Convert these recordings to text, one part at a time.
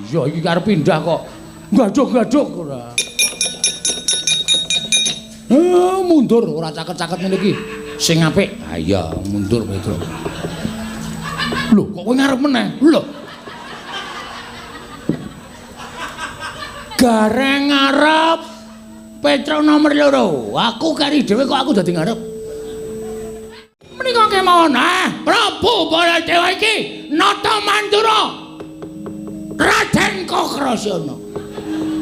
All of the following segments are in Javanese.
iya iki arep pindah kok. Gaduk-gaduk ora. Mundur ora caket-caket ngene iki. Sing apik. Ha iya, mundur Petro. Lho, kok kowe ngarep meneh? Lho. Gareng ngarep Petro nomor 2. Aku kari dhewe kok aku dadi ngarep. Menika kemawon, Prabu Baladewa iki nata mandura Raden Kokrasana.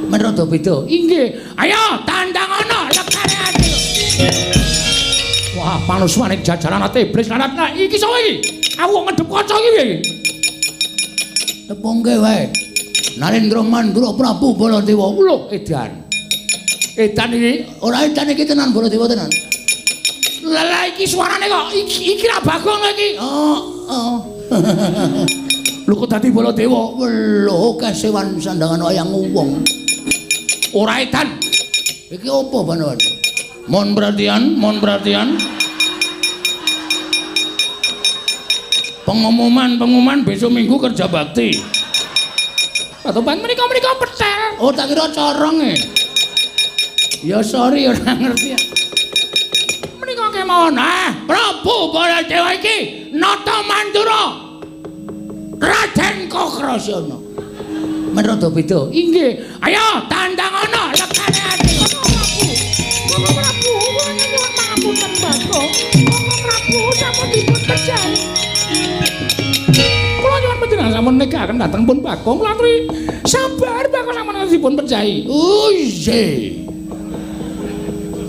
Menrada beda. Inggih. Ayo tandangana lekane ati. Wah, panuswaning jajaran ati iblis lanatna. Iki sapa iki? Aku kok ngedhep kaca iki piye iki? Tepungke wae. Narendra Mandura Prabu Baladewa. Lho, edan. Edan iki ora edan iki tenan Baladewa tenan. Lah iki suarane kok iki ra Bagong iki. Lho kok dadi Baladewa? Lho kesewan sandangan wayang wong. Ora edan. Iki opo banan? Mohon perhatian, mohon perhatian. Pengumuman besok Minggu kerja bakti. Patopan menika petel. Oh tak kira corong e. Ya sorry ora ngerti. Menika kemawon, Prabu Baladewa iki nata mandura Raden Kokrasana. Menrada beda. Inggih. Ayo tandangana lekane ati. Bapak Prabu, kula nyuwun pangapunten Bapak. Bapak Prabu sampun dipun pejahi. Kula nyuwun panjenengan sampun nekaken dhateng pun Bagong kula aturi sabar Bagong sampun dipun pejahi. Iya.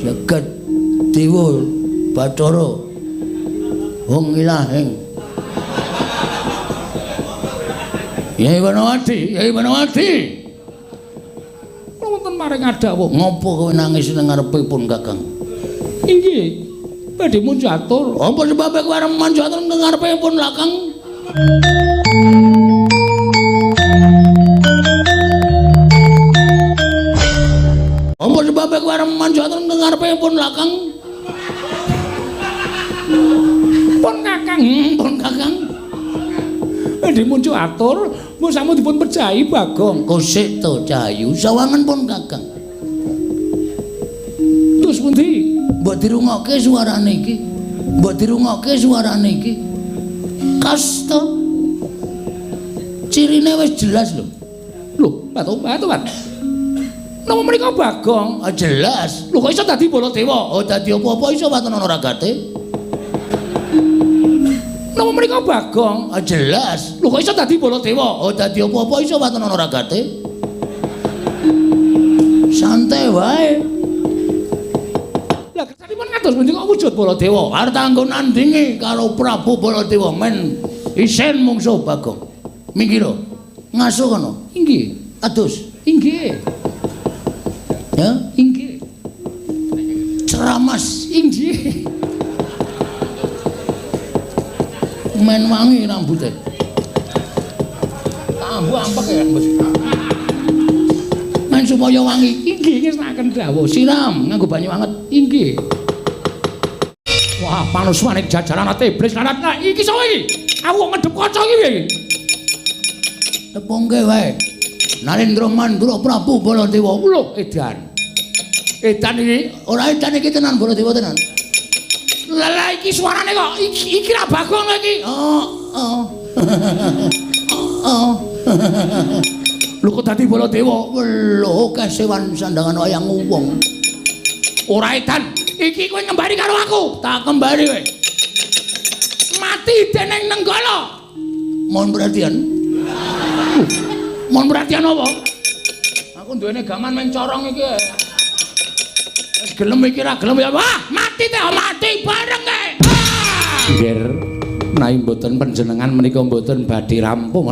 Jagat Dewa Bathara Wong Ilahing. Yai Wanawati. Wonten maring adawuh. Ngopo kowe nangis nang ngarepipun Kakang? Inggih, badhe munjatur. Apa sebabe kowe arep munjatur nang ngarepipun Kakang? Apa sebabe kowe arep munjatur nang ngarepipun Kakang? Pun Kakang. Badhe muncul atur, mun sampun dipun pejahi Bagong. Kosik to Cahayu, sawangan pun Kakang. Terus pundi? Mbok dirungokke suarane iki. Kasta. Cirine wis jelas lho. Lho, Patopan. Napa menika Bagong? Jelas. Lho kok iso dadi Baladewa? Oh dadi apa-apa iso Watana Ragate. Napa menika Bagong? Jelas. Lho kok iso dadi Baladewa? Oh dadi apa-apa iso Watana Ragate. Santai wae. Lah kesanipun kados pundi kok wujud Baladewa? Arep kanggo nandingi karo Prabu Baladewa men isen mungsuh Bagong. Minggira. Ngasuh kono. Inggih. Adus. Inggih. Ya, inggih. Ceramas. Inggih. Men wangi rambutnya. Ambu ampek ya, Mas. Men supaya wangi. Inggih ngesnaken dawuh. Siram nganggo banyu anget. Inggih. Wah, panuswaning jajaran ati iblis lanatna. Iki sapa iki? Aku kok ngedhep kaca iki piye iki? Tepungke wae. Narendra Mandura Prabu Baladewa. Lho, edan. Edan iki ora edan iki tenan Baladewa tenan. Lah iki suarane kok iki ra Bagong iki. Lho kok dadi Baladewa? Lho kesewan sandangan wayang wong. Ora edan. Iki kowe ngembari karo aku. Tak kembari kowe. Mati dening Nenggala. Mohon perhatian. Mohon perhatian apa? Aku duwene gaman meng corong iki. Wis gelem iki ra gelem ya. Wah, mati bareng kae. Nggih, menawi mboten panjenengan menika mboten badhe rampung.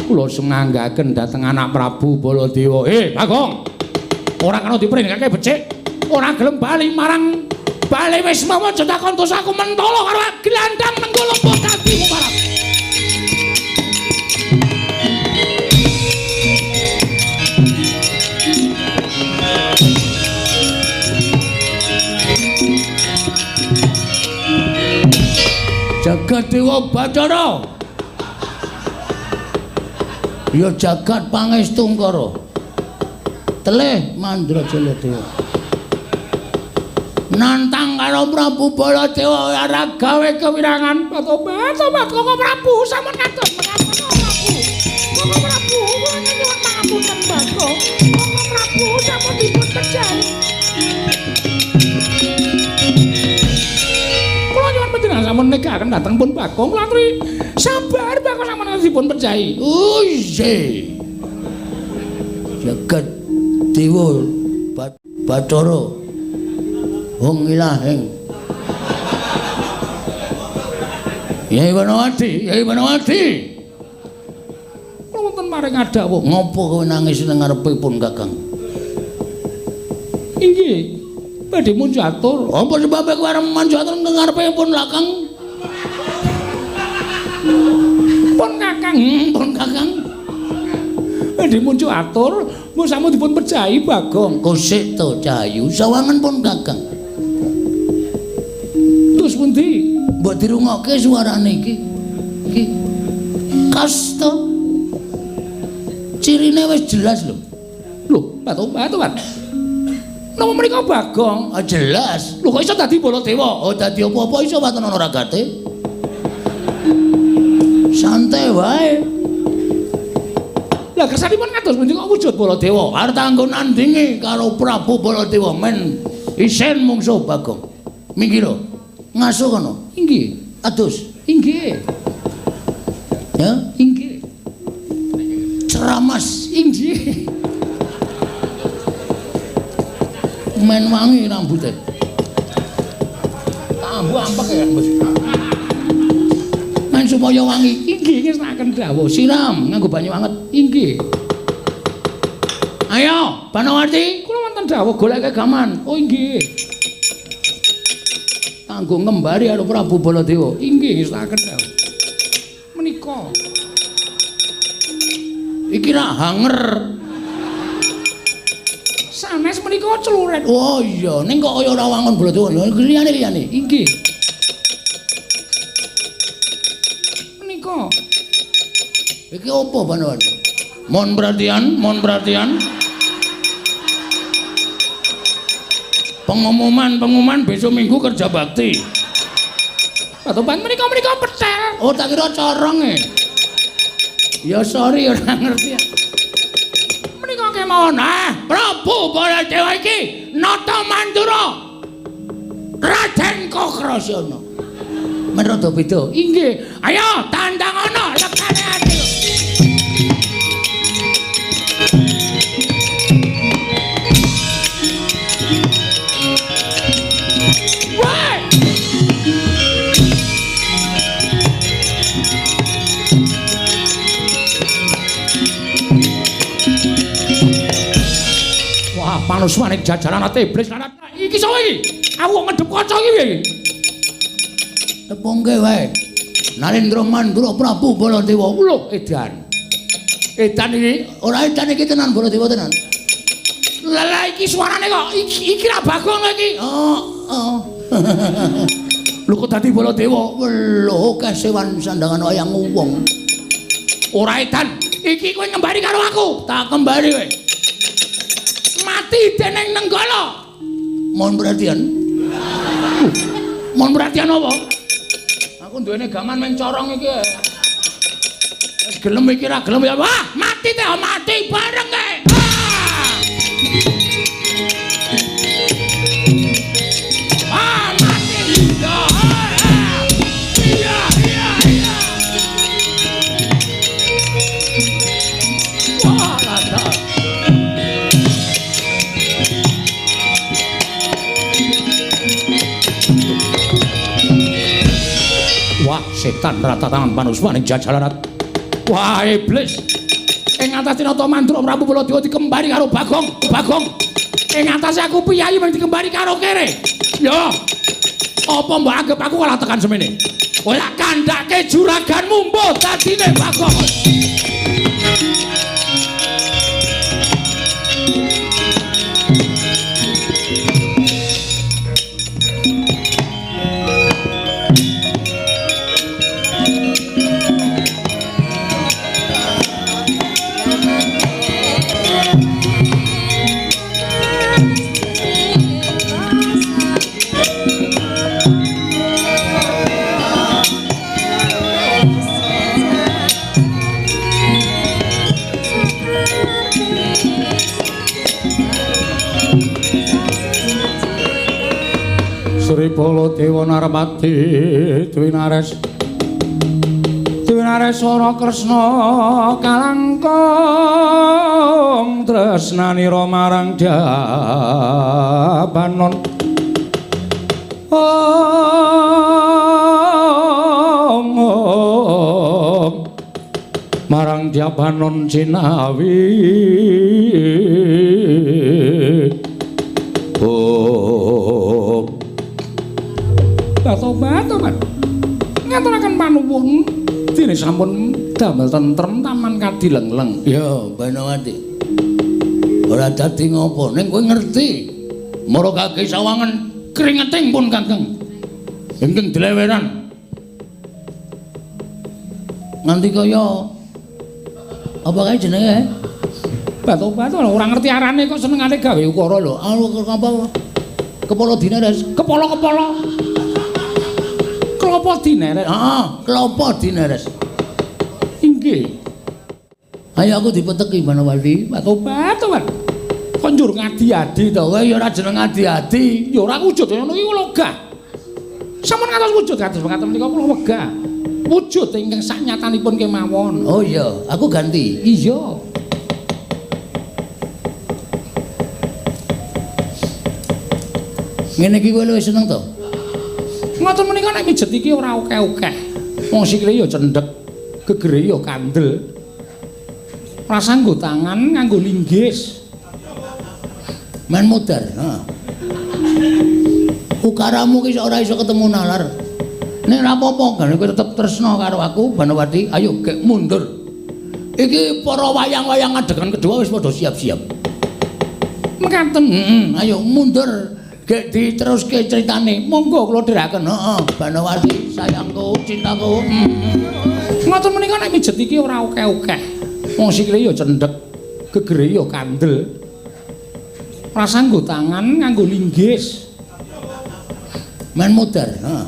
Kula semanggaken dhateng anak Prabu Baladewa. Bagong. Ora kena dipringake becik. Ora gelem bali marang bali wis mawa aja takon terus aku mentolo karo glandang nenggala dadimu parang. Jagat Dewa Bathara. Ya jagat pangestu karo. Telih Mandra Jaladewa. Nantang karo Prabu Baladewa ora gawe kewirangan tobat kok Prabu sampun kados mengapunten Prabu. Kok Prabu nyuwun pangapunten Bako. Kok Prabu sampun dipun kejahi. Kula nyuwun panjenengan sampun negaken dhateng pun Bako kula aturi sabar Bako sampun dipun perjahi. Uye. Jagat Dewa Bathara Wong Ilahing Yai Wanawadi kula wonten maring adawuh ngopo kowe nangis nang ngarepipun Kakang inggih badhe munjatur apa sebabe kowe arep munjatur nang ngarepipun Kakang pun Kakang badhe munjatur mun sampun dipun perjahi Bagong kosik to Cahayu sawangan pun Kakang terus pundi mbok dirungokke suarane iki kasta cirine wis jelas lho Batobat nama menika Bagong jelas lho kok iso dadi Baladewa oh dadi apa-apa iso waton ana ragate santai wae lah kersanipun kados pundi kok wujud Baladewa arep kanggo nandingi karo Prabu Baladewa men isen mungsuh Bagong minggir ngasuh kono inggih adus inggih ya inggih ceramas inggih men wangi rambutnya tambu ampek ya men supaya wangi inggih ngesnaken dawuh siram nganggo banyu anget inggih ayo Banawati kula wonten dawuh goleke gaman oh inggih kanggo ngembari karo Prabu Baladewa inggih ngestaken dawuh menika iki ra hanger sanes menika celuret oh iya ning kok kaya ora wangun Baladewa liyane inggih menika iki opo Banawati mohon perhatian pengumuman besok minggu kerja bakti. Patoban menika petel. Oh tak kira corong ya sorry ora ngerti. Menika kemawon Prabu Baladewa iki nata mandura Raden Kokrasana. Menrada beda. Inggih. Ayo tandangana lekane ati. Manuswaning jajaran ate iblis lanat iki sapa iki aku ngedep kaca iki piye iki tepungke wae Narendra Mandura Prabu Baladewa lho edan iki ora edan iki tenan Baladewa tenan lha iki suarane kok iki ra Bagong iki lho kok dadi Baladewa lho kesewan sandangan wayang wong ora edan iki kowe ngembari karo aku tak kembari kowe mati dening Nenggala. Mohon perhatian apa? Aku duwene gaman men corong iki. Wis gelem iki ra gelem ya. Wah, mati teh mati bareng kae. Mati. Iya. Wah, lada. Wah, setan rata tangan Manuswaning jajaran. Wah, iblis. Ing atase nata mandura Prabu Baladewa dikembari karo Bagong. Ing atase aku piyayi mung dikembari karo kere. Ya. Apa mbok anggap aku kalah tekan semene? Kowe lak kandhake juraganmu mbok dadine Bagong. Baladewa Narmati Dwinares Dwinareswara Kresna kalangkung tresnanira marang Jabanon marang Jabanon Cinawi Batobat ngaturaken panuwun dene sampun damel tentrem taman kadileng-leng. Ya, Banawati. Ora dadi ngopo ning kowe ngerti. Mara kaki sawangen keringeting pun Kakang. Ingkang dileweran. Nganti kaya apa kae jenenge? Batobat ora ngerti arane kok senengane gawe ukara lho. Apa? Kepala dineres, kepala-kepala. Klopo dineres. Heeh, klopo dineres. Inggih. Ayo aku dipeteki Banawati. Batobat. Kok njur ngadi-adi to. Kowe ya ora jeneng ngadi-adi, ya ora wujud ngono iki kula wegah. Sampun ngantos wujud kados mekaten menika kula wegah. Wujud ingkang saknyatanipun kemawon. Oh iya, aku ganti. Iya. Ngene iki kowe luwih seneng to? Ngoten menika nek mijet iki ora akeh-akeh. Wong sikile ya cendhek, gegere ya kandel. Rasa nggo tangan nganggo linggis. Men mudar, ha. Ukaramu ki ora iso ketemu nalar. Nek ora apa-apa, kowe tetep tresna karo aku, Banawati. Ayo gek mundur. Iki para wayang-wayang adegan kedua wis padha siap-siap. Mekaten, ayo mundur. Gek diteruske critane. Monggo kula dhiraken. Heeh, Banawati, sayangku, cintaku. Ngoten menika nek mijet iki ora akeh-akeh. Wong sikile ya cendhek, gegere ya kandel. Rasa nggo tangan nganggo linggis. Men mudar, ha.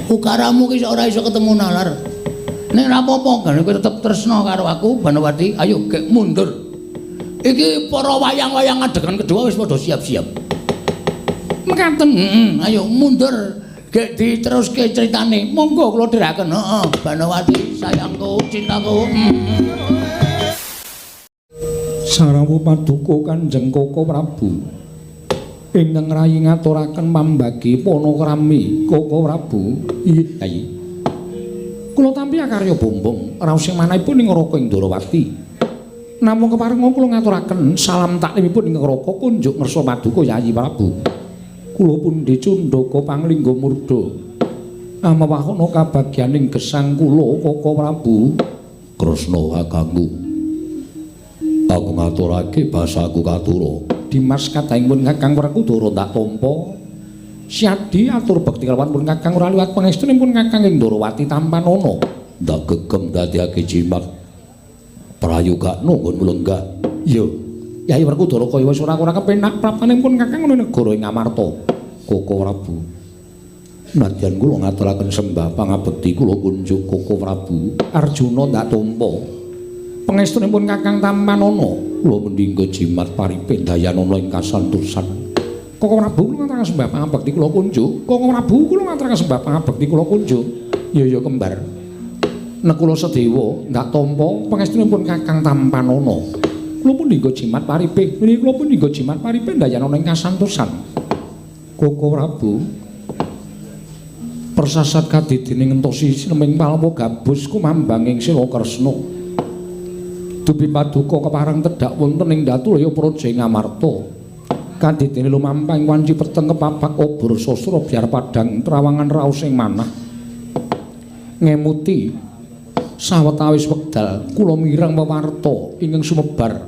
Ukaramu ki ora iso ketemu nalar. Nek ora apa-apa, kowe tetep tresna karo aku, Banawati. Ayo gek mundur. Iki para wayang-wayang adegan kedua wis padha siap-siap. Mekaten, ayo mundur. Gek diteruske critane. Monggo kula dhiraken. Heeh, Banawati, sayangku, cintaku. Sarawu paduka Kanjeng Koko Prabu. Ingkang rayi ngaturaken pambagi panakrami Koko Prabu. Iya. Kula tampi akarya bombong raos sing manahipun ing Raka ing Ndarawati. Namung keparenga kula ngaturaken salam taklimipun ing Raka kunjuk ngersa paduka Yayi Prabu. Kula pundhe Candaka Panglingga Murda. Amawahana kabagyaning gesang kula Koko Prabu. Kresna kakangku. Aku ngaturake basaku katura. Dimas kadangipun Kakang Werkudara tak tampa. Siadi atur bekti kelawan pun Kakang ora liwat pangestunipun Kakang ing Ndarawati Tampanana. Ndak gegem dadekake jimat. Prayoga nunggun mulenggah. Iya, Yayi Werkudara kaya wis ora kepenak prapanipun Kakang ing negara ing Amarta. Koko Prabu. Nadyan kula ngaturaken sembah pangabekti kula kunjuk Koko Prabu. Arjuna ndak tampa. Pangestunipun Kakang Tampanana, kula mendingga jimat paripin dayanana ing kasantosan. Koko Prabu kula ngaturaken sembah pangabekti kula kunjuk. Koko Prabu kula ngaturaken sembah pangabekti kula kunjuk. Ya kembar. Nek kula sedewa ndak tampa pangestunipun Kakang Tampanana. Kula pun dinggo jimat paripih. Niki kula pun dinggo jimat paripih dayanana ing kasantosan. Koko Prabu. Persasat kadidining entosi sineming palwa gabus kumambang ing Sila Kresna. Dupi paduka kepareng tedhak wonten ing Datulaya Praja ing Amarta. Kadidine lumampah ing wanci peteng kepapak obor sastra biar padhang trawangan raos ing manah. Ngemuti sawetawis wekdal kula mireng wewarta ingkang sumebar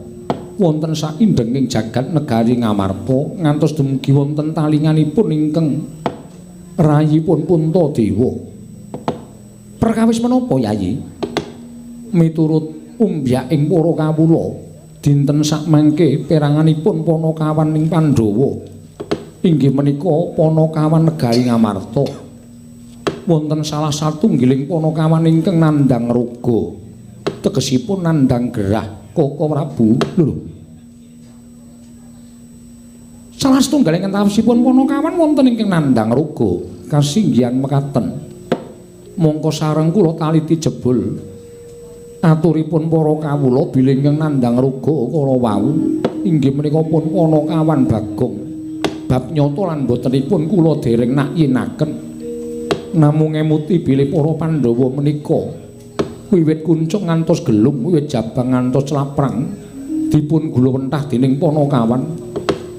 wonten saindenging jagat negari Ngamarta ngantos dumugi wonten talinganipun ingkang rayipun Puntadewa. Perkawis menapa Yayi? Miturut umbyaking para kawula dinten sakmangke peranganipun Panakawan ing Pandhawa inggih menika Panakawan negari Ngamarta. Wonten salah satunggiling Panakawan ingkang nandhang raga tegesipun nandhang gerah Koko Prabu lho. Salah setunggaling entawasipun Panakawan wonten ingkang nandhang ruga kasinggihan mekaten. Mongko sareng kula taliti jebul aturipun para kawula bilih ingkang nandhang ruga kala wau inggih menika pun Panakawan Bagong. Bab nyata lan botenipun kula dereng nakyinaken. Namung emuti bilih para Pandhawa menika wiwit kuncung ngantos gelung, wiwit jabang ngantos laprang dipun gulawentah dening Panakawan.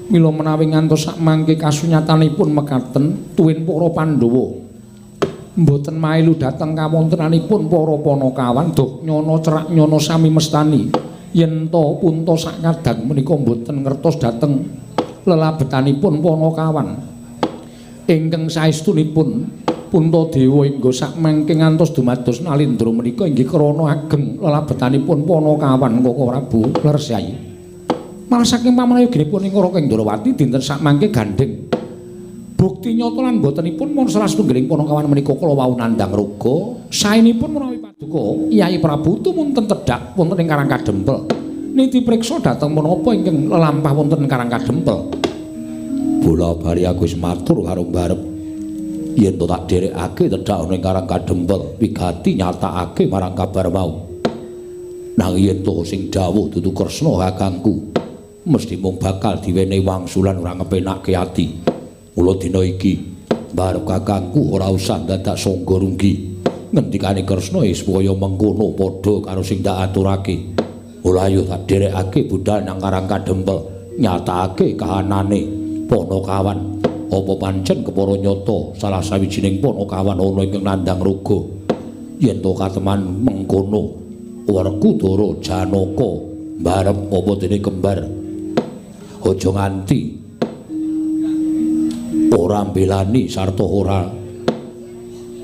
Mila menawi ngantos sak mangke kasunyatanipun mekaten tuwin para Pandhawa mboten mailu dhateng kawontenanipun para Panakawan duk nyana cerak nyana sami mestani yen to punta sak kadang menika mboten ngertos dhateng lelabetanipun Panakawan ingkang saestunipun punta dewa ingga sak mangke ngantos dumados Nalendra menika inggih krana ageng lelabetanipun Panakawan Kaka Prabu Lersai. Malah saking pamrayoginipun ing Raka Indrawati dinten sak mangke gandeng bukti nyata lan botenipun mun salah setunggaling Panakawan menika kala wau nandhang ruga saenipun menawi paduka Kyai Prabu tumunten tedhak wonten ing Karang Kadempel niti priksa dhateng menapa ingkang lelampah wonten ing Karang Kadempel. Bola bari aku wis matur karo Mbarep yen to tak dherekake tedhak ning Karang Kadempel wigati nyatakake marang kabar mau. Nang yen to sing dawuh dudu Kresna kakangku mesti mung bakal diwenehi wangsulan ora ngepenakke ati. Mula dina iki Mbarep kakangku ora usah dadak sangga runggi. Ngendikane Kresna supaya mengkono padha karo sing tak aturake. Mula ayo tak dherekake budal nang Karang Kadempel nyatakake kahanane Panakawan. Apa pancen kepara nyata salah sawijining Panakawan ana ingkang nandhang ruga. Yen to kateman mengkono Werkudara Janaka Mbarep apa dene kembar. Aja nganti ora mbelani sarta ora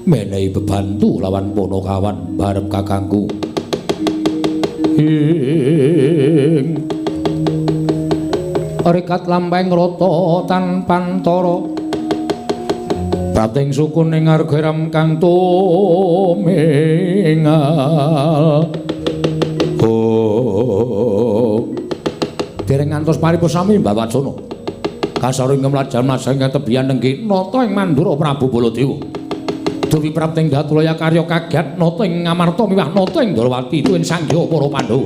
menehi bebantu lawan Panakawan Mbarep kakangku. Rekat lampahing rata tanpa antara prating sukun ing argaram kang tumingal. Dereng ngantos paripun sami Mbah Wacana kasaring ngemlajan masang tebian nenggi nata ing Mandura Prabu Baladewa duwi prapting Datulaya karya kaget nata ing Ngamarta miwah nata ing Ndrawati tuwin sangya para Pandhawa.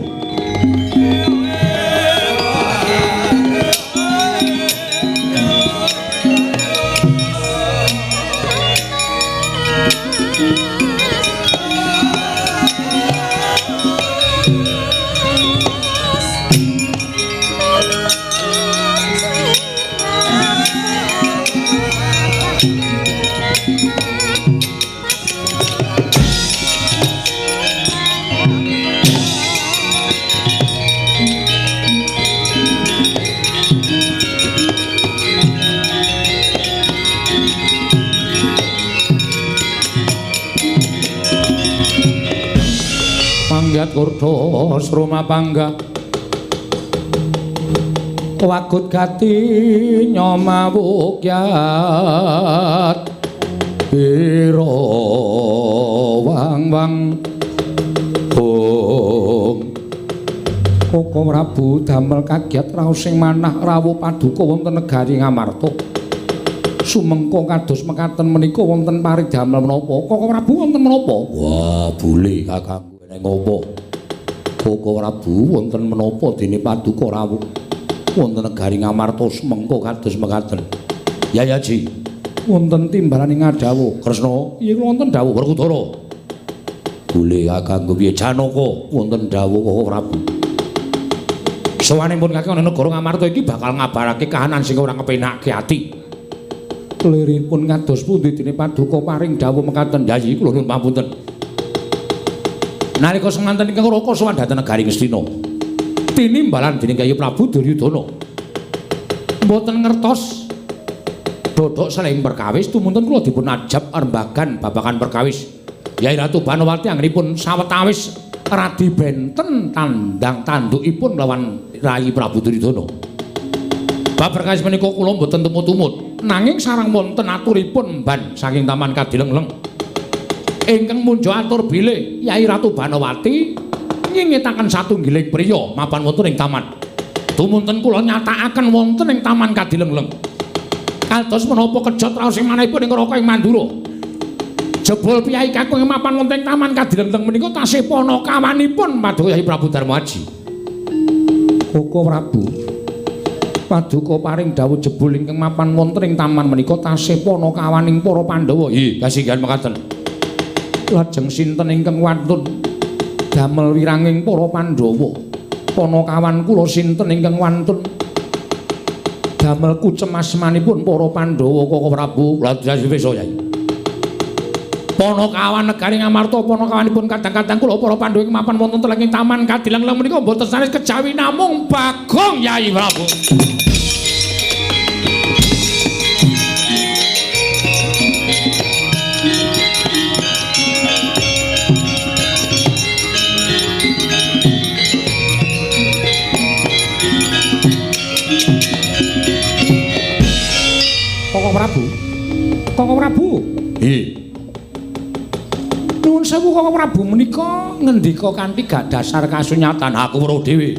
Panggat kurda sroma pangga wagut gati nyomawukyat ira wang-wang Kaka Prabu damel kaget raos sing manah rawuh paduka wonten negari Ngamarta. Sumengko kados mekaten menika wonten paridamel menapa? Kaka Prabu wonten menapa? Wah, bule kakangku nek ngopo? Kaka Prabu wonten menapa dene paduka rawuh wonten negari Ngamarta sumengko kados mekaten. Ya Ji. Wonten timbalan ing Ngadawa. Kresna, iya wonten dawuh Werkudara. Bule kakangku piye Janaka wonten dawuh Kaka Prabu. Sawanipun kakang negara Ngamarta iki bakal ngabarake kahanan sing ora ngepenake ati. Liripun kados pundi dene paduka paring dawuh mekaten. Yayi kula nuwun pamunten. Nalika semanten ingkang Raka sowan dhateng negari Ngastina. Tinimbalan dening Kyai Prabu Duryudana. Mboten ngertos dodok saling perkawis tumunten kula dipun ajab arembagan babagan perkawis. Yai Ratu Banowati anggenipun sawetawis radi benten tandang tandukipun lawan Rai Prabu Duryudana. Bab perkawis menika kula mboten tumut-tumut, nanging sareng wonten aturipun mban saking Taman Kadilengleng. Ingkang munjo atur bilih Yai Ratu Banowati nyingetaken satunggiling priya mapan wonten ing taman. Dumunten kula nyatakaken wonten ing Taman Kadilengleng. Kados menapa kejot raos ing manahipun ing Raka ing Mandura. Jebul piyai kakung ing mapan wonten ing Taman Kadilengleng menika tasih panakawanipun Paduka Kyai Prabu Darmaji. Koko Prabu. Paduka paring dawuh jebul ingkang mapan wonten ing taman menika tasih panakawaning para Pandhawa. Nggih, kasinggihan mekaten. Lajeng sinten ingkang wantun damel wiranging para Pandhawa? Panakawan kula sinten ingkang wantun damel kucemasmanipun para Pandhawa Koko Prabu? Lajeng wis Yai. Panakawan negari ngamarta panakawanipun kadang-kadang kula para Pandhawa ing mapan wonten telenging Taman Kadilengleng menika boten sanes kejawi namung Bagong Yai Prabu. Koko Prabu. Nuwun sewu Koko Prabu menika ngendika kanthi gak dasar kasunyatan aku weruh dhewe.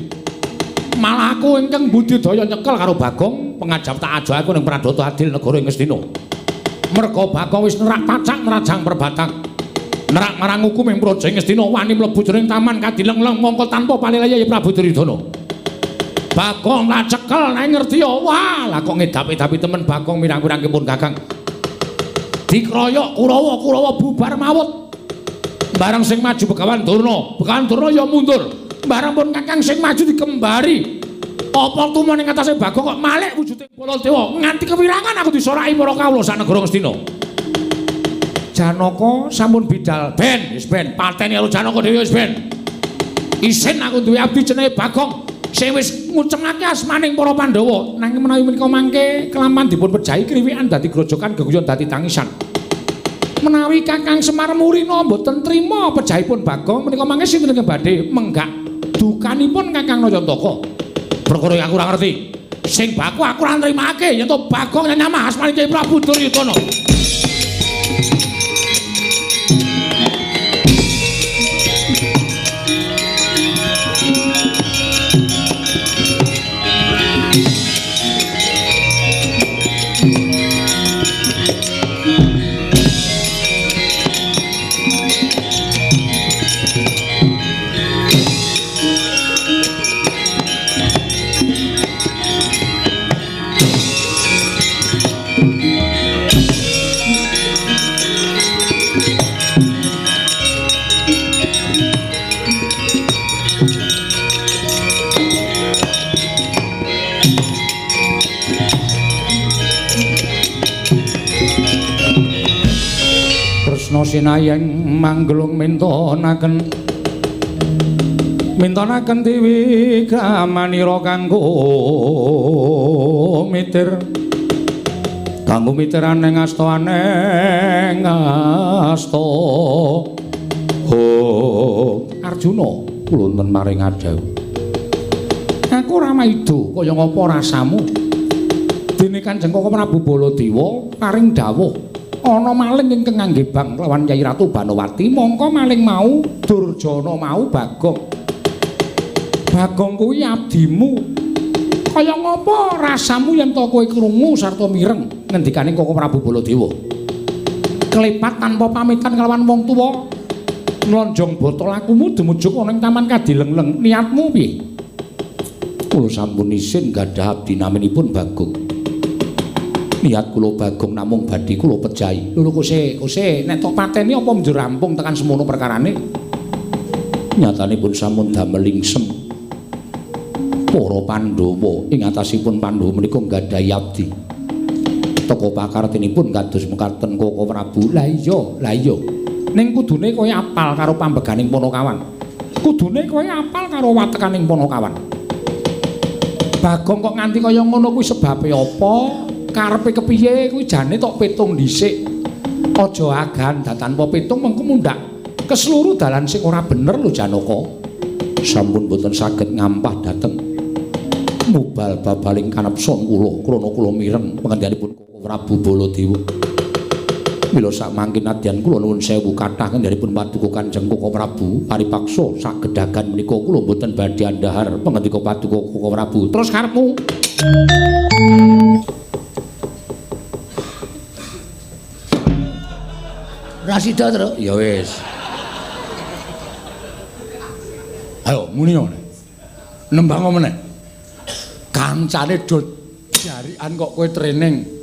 Malah aku ingkang budidaya nyekel karo Bagong pengajap tak aja aku ning Pradata Adil negara ing Ngastina. Merga Bagong wis nerak pacak nerajang perbatang. Nerak marang hukum ing Praja Ngastina wani mlebu jroning Taman Kadilengleng mongko tanpa panilayai Prabu Duryudana. Bagong tak cekel nek ngerti ya. Wah, lah kok ngedap-edapi temen Bagong mirang-mirang kepun Kakang. Dikroyok Kurawa bubar mawut. Barang sing maju Begawan Durna ya mundur. Barang pun Kakang sing maju dikembari. Apa tumen ing atase Bagong kok malih wujuding Baladewa nganti kewirangan aku disoraki para kawula sak negara Ngastina. Janaka sampun bidal wis ben pateni karo Janaka dhewe wis ben. Isin aku duwe abdi jenenge Bagong sing wis ngucengake asmaning para Pandhawa. Nanging menawi menika mangke kelaman dipun pejahi kriwikan dadi grojokan geguyon dadi tangisan. Menawi Kakang Semar Murina mboten trima pejahipun Bagong menika mangke sinten ingkang badhe menggak dukanipun Kakang Nayantaka. Perkara aku ora ngerti. Sing baku aku ora nrimake yen to Bagong nyamah asmaning Kyai Prabu Duryudana. Sinayeng manggelung mintonaken dewi gamanira kanggo mitir aneng asta Arjuna kula wonten maring adhawu aku ora maido kaya ngapa rasamu dene Kanjeng Koko Prabu Baladewa paring dawuh ana maling ingkang ngangge bang lawan Nyai Ratu Banowati mongko maling mau Durjana mau Bagong kuwi abdimu kaya ngapa rasamu yen to kowe krungu sarta mireng ngendikaning Koko Prabu Baladewa klepat tanpa pamitan kelawan wong tuwa nlonjong botol lakumu dumujuk ana ing Taman Kadilengleng niatmu piye kula sampun isin gadhah abdi naminipun Bagong niat kula Bagong namung badhe kula pejahi. Lho kose nek tok pateni apa njur rampung tekan semono perkarane. Nyatanipun sampun damel lingsem. Para Pandhawa ing atasipun Pandhawa menika nggadahi abdi. Teka pakartinipun kados mekaten Koko Prabu. Lah iya. Ning kudune kowe apal karo pambeganing Panakawan. Kudune kowe apal karo watekaning Panakawan. Bagong kok nganti kaya ngono kuwi sebabe apa? Karepe kepiye kuwi jane tok petung dhisik. Aja agan tanpa petung mengko mundhak keseluruh dalan sing ora bener lho Janaka. Sampun boten saged ngampah dhateng mubal babaling kanepson kula krana kula mireng pangandikanipun Koko Prabu Baladewa. Mila sak mangkin nadyan kula nuwun sewu kathah kendharipun Paduka Kanjeng Koko Prabu paripaksa sagedhagan menika kula mboten badhe andhahar pangendika Paduka Koko Prabu. Terus karepmu. Rasida terus. Ya wis. Ayo muni ngene. Nembang meneh. Kancane do jarikan kok kowe training.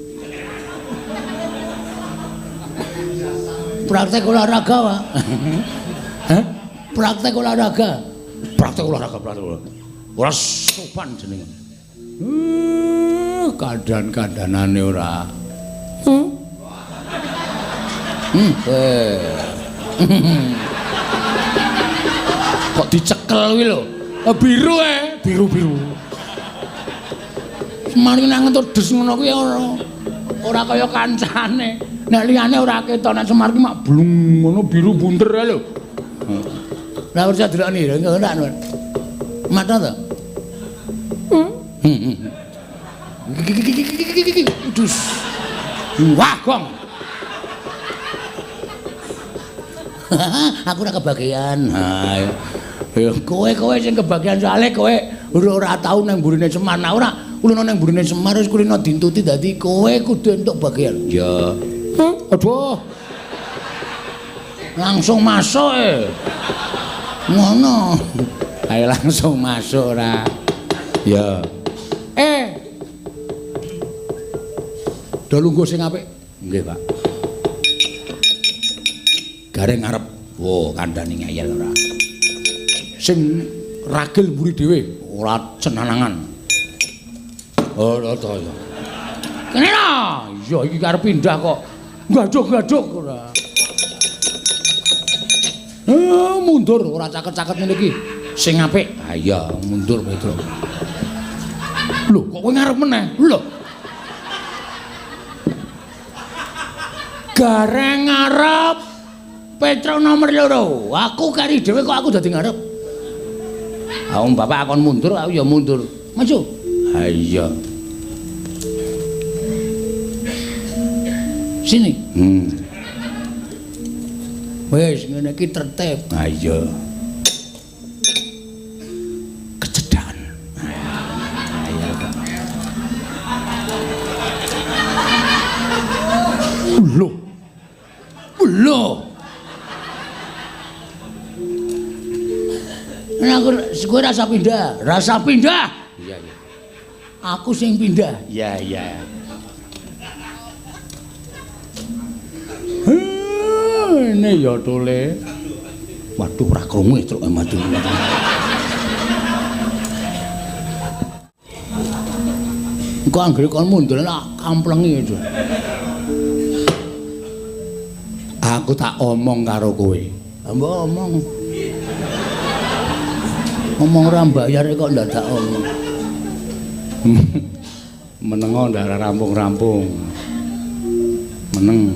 Praktek olahraga, Pak. Hah? Praktek olahraga. Praktek olahraga. Ora sopan jenenge. Kadan-kadanane ora. Kok dicekel kuwi lho. Biru biru-biru. Semari nang entuk des ngono kuwi ora kaya kancane. Nek liyane ora ketok nek Semar ki mak blung ngono biru bunter ae lho. Lah ora delokni lho ora. Mata to? Dus. Wah, Gong. Aku ora kebagian. Ha. Kowe sing kebagian soalé kowe ora tau nang mburine Semar. Nah ora ulun nang mburine Semar wis kulino dintuti dadi kowe kudu entuk bagian. Ya. Aduh. Langsung masuk ngono. Ayo langsung masuk ora. Ya. Do lungguh sing apik. Nggih, Pak. Gareng ngarep. Wo, kandhane ngeyel ora. Sing ragil mburi dhewe ora cenanangan. Oh, to ya. Kene lho. Iya iki arep pindah kok. Gaduk-gaduk ora. Mundur ora caket-caket ngene iki. Sing apik. Ha iya, mundur Petro. Lho, kok kowe ngarep meneh? Lho. Gareng ngarep Petro nomor 2. Aku kari dhewe kok aku dadi ngarep. Wong bapak akon mundur, aku ya mundur. Maju. Ha iya. Sini. Wes ngene iki tertib. Ha iya. Kecedan. Ayo. Lho. Nek aku rasa pindah. Iya. Aku sing pindah. Iya. Ini ya tole. Waduh ora krungu truk madu. Engko anggere kon mundur nak kamplengi aja. Aku tak omong karo kowe. Mbok omong. Ngomong ora mbayar kok ndadak omong. Menengo ndak rampung-rampung. Meneng.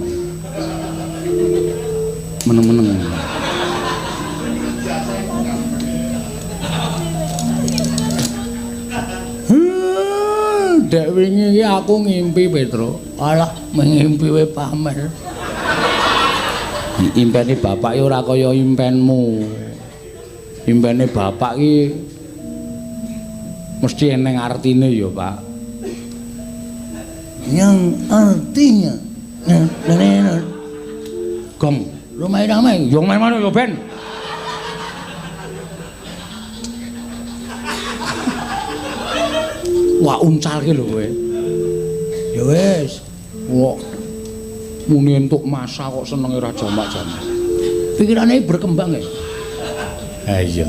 Dek wingi iki aku ngimpi Petro. Alah, ngimpi wae pamer. Impene bapak iki ora kaya impenmu. Impene bapak iki mesti eneng artine ya, Pak. Yang artinya Gong, ramai-ramai. Yo main mana yo Ben? Wah uncal ki lho kowe. Ya wis. Wah. Muni entuk masa kok senenge ra jamak-jamak. Pikirane berkembang ya. Ha iya.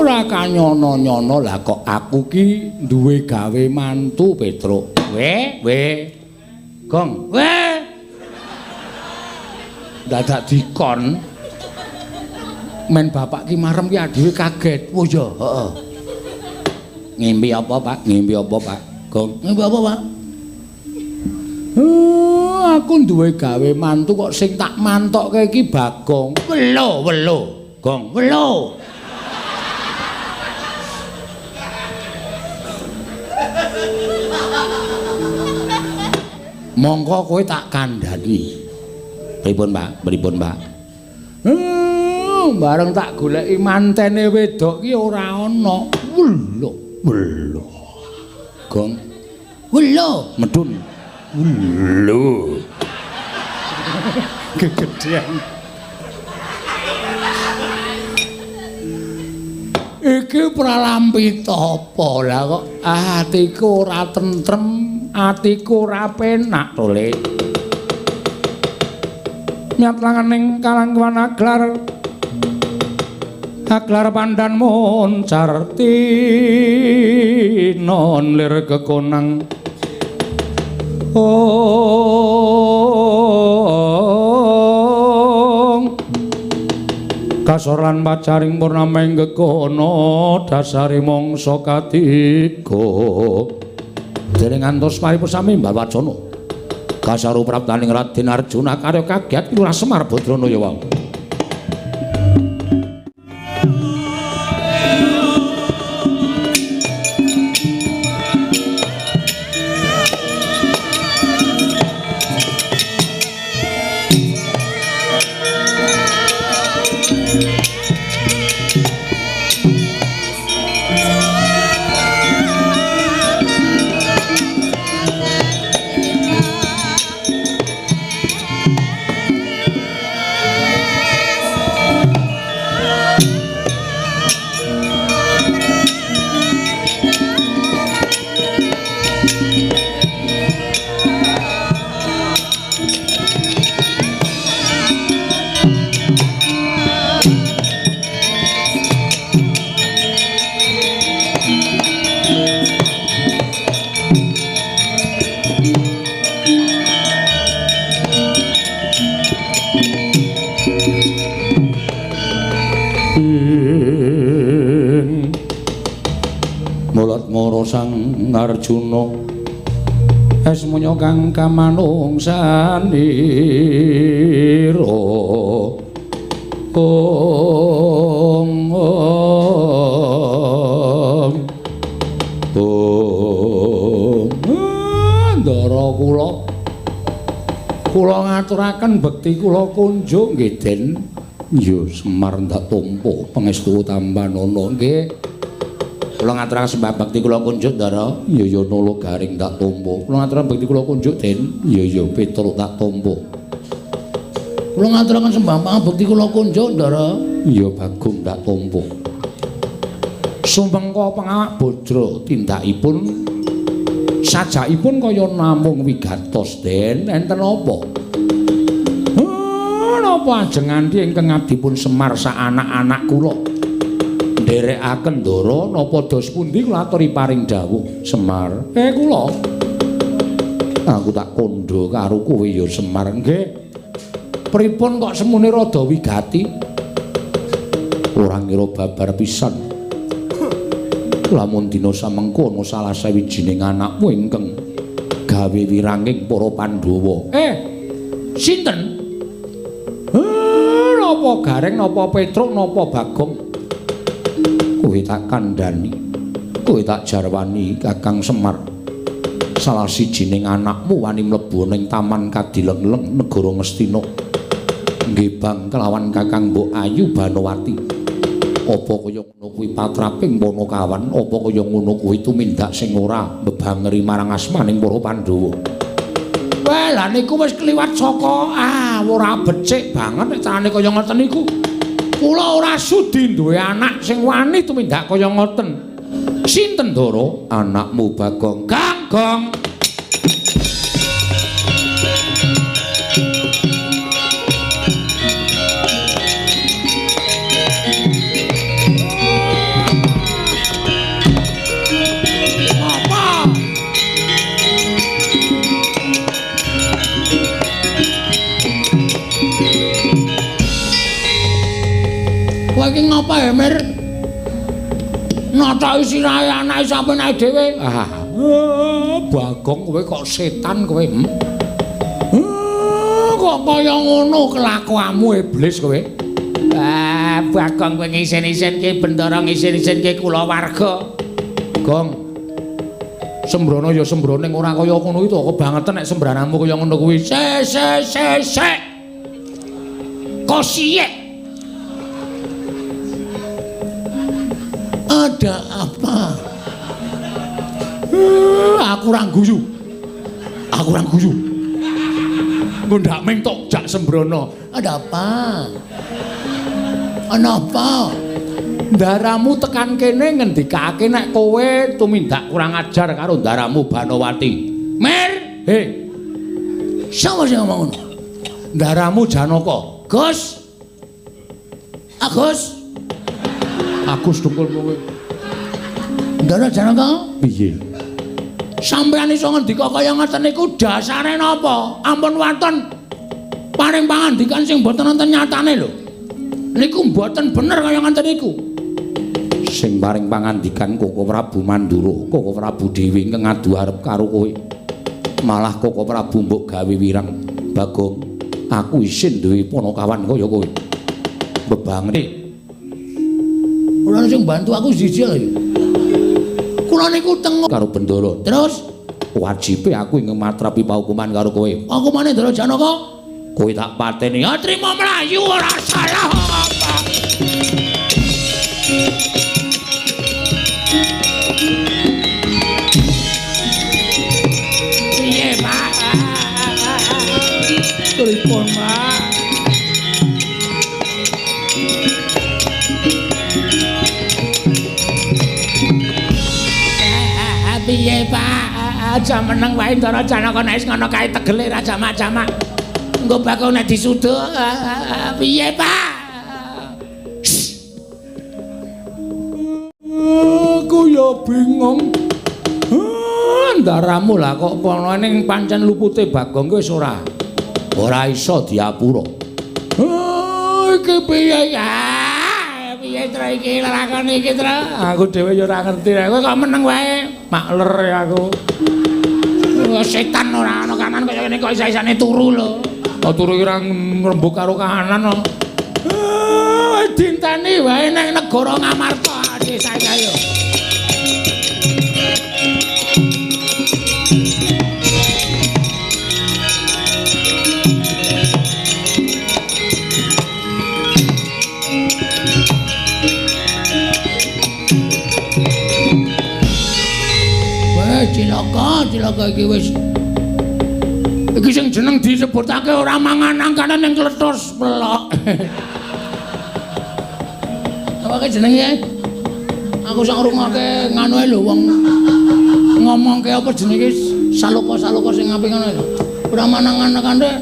Ora kanyono-nyono lah kok aku ki duwe gawe mantu Petruk. Gong, dadak dikon men bapak ki marem ki dhewe kaget. Oh ya, heeh. Ngimpi apa, Pak? Gong, ngimpi apa, Pak? Aku duwe gawe mantu kok sing tak mantokke iki Bagong. Welo. Gong, welo. Mongko kowe tak kandhani. Pripun, Pak? Pripun, Pak? Bareng tak goleki mantene wedok ki ora ana. Welo. Gong. Welo, medun. Welo. Kegedean. Iki pralampita apa lah kok atiku ora tentrem, atiku ora penak to, Le. Nyat langaning kalangkuan aglar pandan moncar tinon lir kekonang kasoran pacaring purnama ing gekono dasari mangsa katiga dereng ngantos paripun sami mbawacana kasaru praptaning Raden Arjuna karya kagiat Lurah Semar Badrana ya wau. Sang Arjuna esmunya kang kamanungsanira Ndara kula ngaturaken bekti kula kunjuk nggih Den. Ya Semar ndak tampa pangestu tambanana nggih. Kula ngaturaken sembah bakti kula kunjuk Ndara, ya nolo garing tak tampa. Kula ngaturaken bakti kula kunjuk Den, ya Petruk tak tampa. Kula ngaturaken sembah bakti kula kunjuk Ndara, ya Bagong tak tampa. Sumpengka pengawak Badra tindakipun sajakipun kaya namung wigatos Den, enten apa? Napa ajeng nganti ingkang ngabdipun Semar sak anak-anak kula? Nderekaken Ndara napa dos pundi kula aturi paring dawuh Semar. Kula. Aku tak kandha karo kowe ya Semar nggih. Pripun kok semune rada wigati? Ora ngira babar pisan. Lamun dina samengko ana salah sawijining anakmu ingkang gawe wiranging para Pandhawa. Sinten? Napa Gareng, napa Petruk, napa Bagong? Kowe tak kandhani, kowe tak jarwani Kakang Semar. Salah sijining anakmu wani mlebu ning taman Kadilengleng negara Ngastina. Nggih Bang kelawan Kakang Mbok Ayu Banowati. Apa kaya ngono kuwi patraping Panakawan, apa kaya ngono kuwi tumindak sing ora mbebangeri marang asmaning para Pandhawa. Wah, lha niku wis kliwat saka ora becik banget nek carane kaya ngoten niku. Kula ora sudi duwe anak sing wani tumindak kaya ngoten. Sinten Ndara? Anakmu Bagong. Gagong. Kowe iki ngapa ya, Mir? Nata sirahe anake sampeyan ae dhewe. Bagong kowe kok setan kowe. Kok kaya ngono kelakuanmu iblis kowe. Bagong kowe ngisen-isenke Bendara ngisen-isenke kulawarga. Gong. Sembrono ya sembroning ora kaya ngono iki to, kebangetan nek sembranamu kaya ngono kuwi. Se. Kosiye. Ada apa? Aku ora guyu. Engko ndak ming tok jak sembrono. Ada apa? Ana apa? Ndaramu tekan kene ngendikake nek kowe tumindak kurang ajar karo ndaramu Banowati. Mir, he. Sapa sing ngomong ngono? Ndaramu Janaka. Gus. Agus dungkul kowe. Ndara Janaka? Piye? Sampeyan iso ngendika kaya ngoten niku dasare napa? Ampun wonten paring pangandikan sing boten wonten nyatane lho. Niku mboten bener kaya ngoten niku. Sing paring pangandikan Koko Prabu Mandura, Koko Prabu Dewi ngadu arep karo kowe. Malah Koko Prabu mbok gawe wirang. Bagong, aku isin duwe ponokawan kaya kowe. Bebangene. Ora sing bantu aku siji lho. Kula niku teng karo Bendara. Terus wajibe aku ing matrapi paukuman karo kowe. Paukumane Ndara Janaka? Kowe tak pateni. Ya trima mlayu ora salah apa. Piye, Pak? Telepon, Pak. Piye, Pak? Aja meneng wae Ndara Janaka nek wis ngono kae tegele ra jamak-jamak. Engko bakal nek disuduk. Piye, Pak? Aku ya bingung. Ndaramu lah kok ana ning pancen lupute Bagong wis ora iso diapura. Iki piye ya? Piye tra iki lakon iki tra? Aku dhewe ya ora ngerti. Kowe kok meneng wae. Makler ya aku. Setan ora ana kanan kaya ngene kok isa-isane turu lho. Kok turu ora ngrembug karo kahanan kok. Dinteni wae nang negara Ngamarta desa ayo. Cilaka iki wis iki sing jeneng disebutake ora mangan angkane ning klethos pelok. Apa jenenge? Aku sak ngrungokake nganu ae lho wong ngomongke apa jenenge saloka-saloka sing apik ngono lho. Ora mangan angkane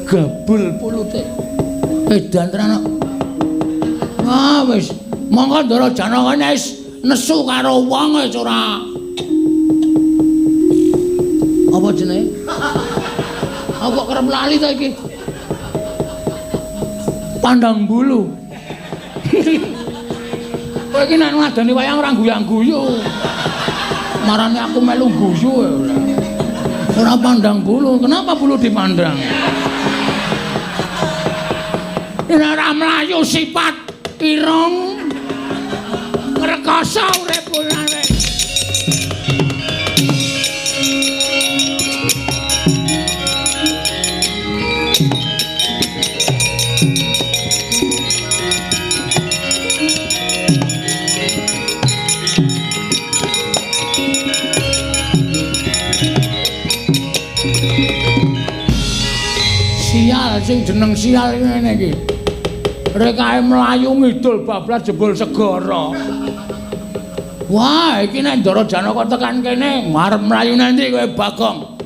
gabul pulute. Edan tenan. Wah wis monggo Ndara Janaka wis nesu karo wong wis ora apa jenenge? Aku kok kerep lali ta iki. Pandang bulu. Kowe iki nek ngadani wayang ora guyang-guyu. Marane aku melu guyu ora pandang bulu. Kenapa bulu dipandang? Ora mlayu sifat irung. Ngrekoso urip ulane. Sing jeneng sial ngene iki. Rekae mlayu ngidul bablas jebul segara. Wah, iki nek Ndara Janaka tekan kene arep mlayu nanti kowe Bagong.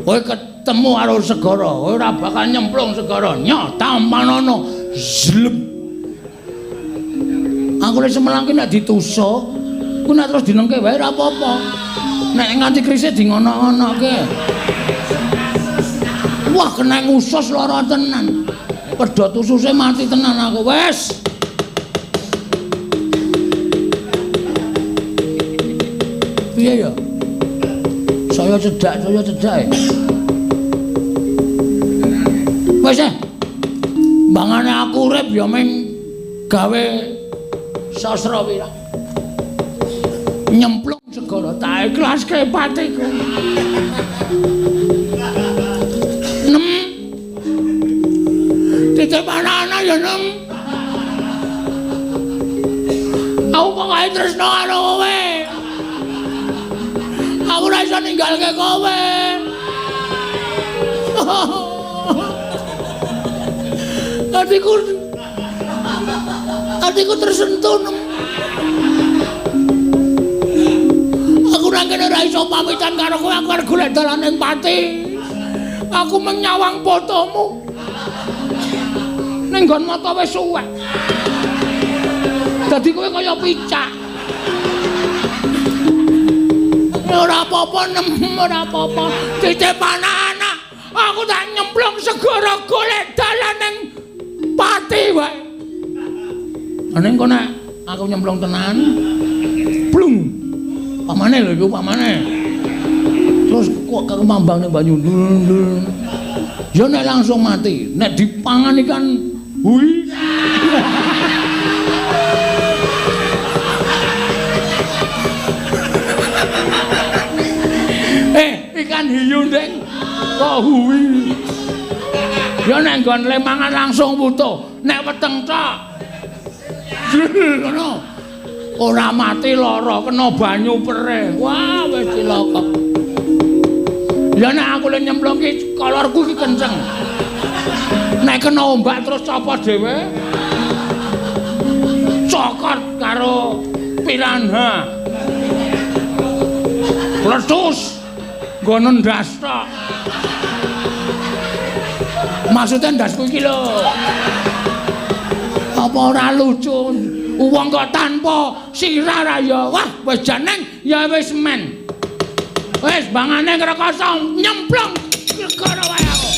Kowe ketemu karo segara, kowe ora bakal nyemplung segara. Nyok tampanono zlep. Aku lek semelang ki nek ditusuk, ku nek terus dinengke wae ora apa-apa. Nek nganti krisik di ngono-ngonoke. Wah kena ngusus lara tenan. Pedhot ususe mati tenan aku wis. Piye ya? Saya cedak. Wis bangane aku urip ya ming gawe sastra wirang. nyemplung segara tak ikhlas ke patiku. 6 titip anak-anak ya 6. Aku pokoke tresno karo kowe. Aku ora iso ninggalke kowe. Hatiku tersentuh. Aku nang kene ora iso pamitan karo kowe, aku arep golek dalan ning pati. Aku menyawang fotomu. Ning nggon mata wis suwek. Dadi kowe kaya picak. Ora apa-apa, ora apa-apa. Titip anak-anak. Aku tak nyemplung segara golek dalan ning pati wae. Ning kok nek aku nyemplung tenan, blung. Pamane lho iku pamane. Terus kok kemambang ning banyu. Ya nek langsung mati, nek dipangan ikan hui. Ikan hiu ndeng kok hui. Ya nek nggon lemangan langsung butuh, nek weteng tok. Ngono. Ora mati lara kena banyu perih. Wah, wis cilaka. Ya nek aku le nyemplung ki kolorku ki kenceng. Nek kena ombak terus copo dhewe. Cokot karo piranha. Letus. Nggono ndas tok. Maksudnya ndasku iki lho. Apa ora lucu? Wong kok tanpa sirah ra ya. Wah, wis janeng ya wis men. Wis bangane ngrekoso nyemplung segara wae aku.